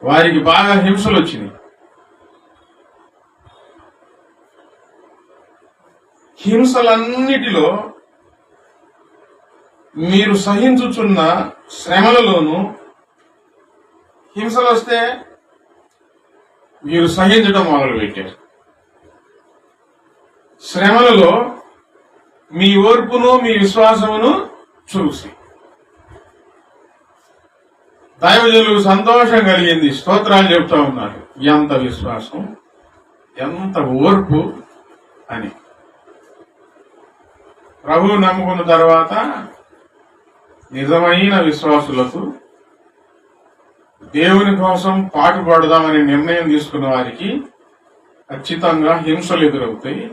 వారికి బాగా హింసలు వచ్చినాయి. హింసలన్నిటిలో మీరు సహించుచున్న శ్రమలలోనూ హింసలు వస్తే మీరు సహించడం మొదలుపెట్టారు. శ్రమలలో మీ ఓర్పును మీ విశ్వాసమును చూసి దైవజనులకు సంతోషం కలిగింది, స్తోత్రాలు చెప్తా ఉన్నారు. ఎంత విశ్వాసం, ఎంత ఓర్పు అని. ప్రభువు నమ్ముకున్న తర్వాత నిజమైన విశ్వాసులకు, దేవుని కోసం పాటుపడదామని నిర్ణయం తీసుకున్న వారికి ఖచ్చితంగా హింసలు ఎదురవుతాయి,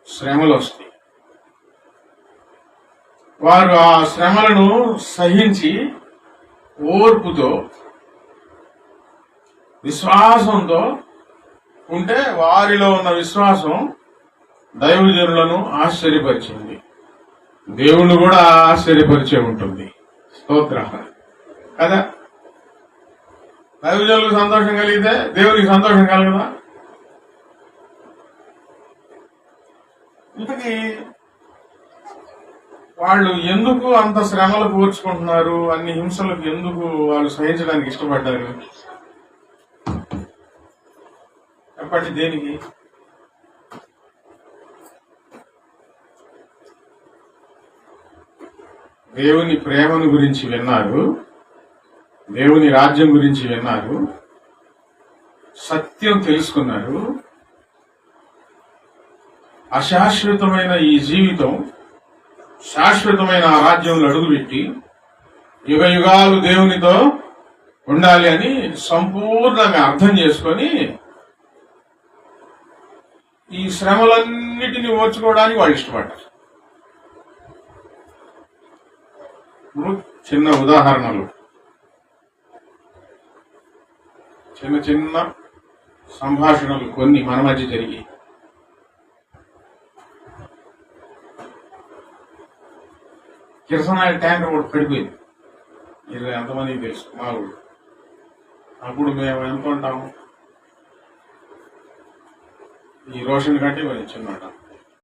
శ్రమలు వస్తాయి. వారు ఆ శ్రమలను సహించి ఓర్పుతో విశ్వాసంతో ఉంటే వారిలో ఉన్న విశ్వాసం దైవజనులను ఆశ్చర్యపరిచింది, దేవుణ్ణి కూడా ఆశ్చర్యపరిచే ఉంటుంది. స్తోత్ర కదా. దైవజనులకు సంతోషం కలిగితే దేవునికి సంతోషం కలగదా? ఇంతకీ వాళ్ళు ఎందుకు అంత శ్రమలు కూర్చుకుంటున్నారు, అన్ని హింసలకు ఎందుకు వాళ్ళు సహించడానికి ఇష్టపడ్డారు చెప్పండి? దేనికి? దేవుని ప్రేమను గురించి విన్నారు, దేవుని రాజ్యం గురించి విన్నారు, సత్యం తెలుసుకున్నారు. అశాశ్వతమైన ఈ జీవితం శాశ్వతమైన ఆ రాజ్యంలో అడుగుపెట్టి యుగ యుగాలు దేవునితో ఉండాలి అని సంపూర్ణంగా అర్థం చేసుకొని ఈ శ్రమలన్నిటినీ ఓర్చుకోవడానికి వాళ్ళు ఇష్టపడ్డారు. చిన్న ఉదాహరణలు, చిన్న చిన్న సంభాషణలు కొన్ని మన మధ్య జరిగి, కిరసనాయిల్ ట్యాంకర్ ఒకటి పడిపోయింది. ఇది ఎంతమందికి తెలుసు? మా ఊళ్ళు. అప్పుడు మేము ఎంత ఉంటాము, ఈ రోషన్ కట్టి చిన్నట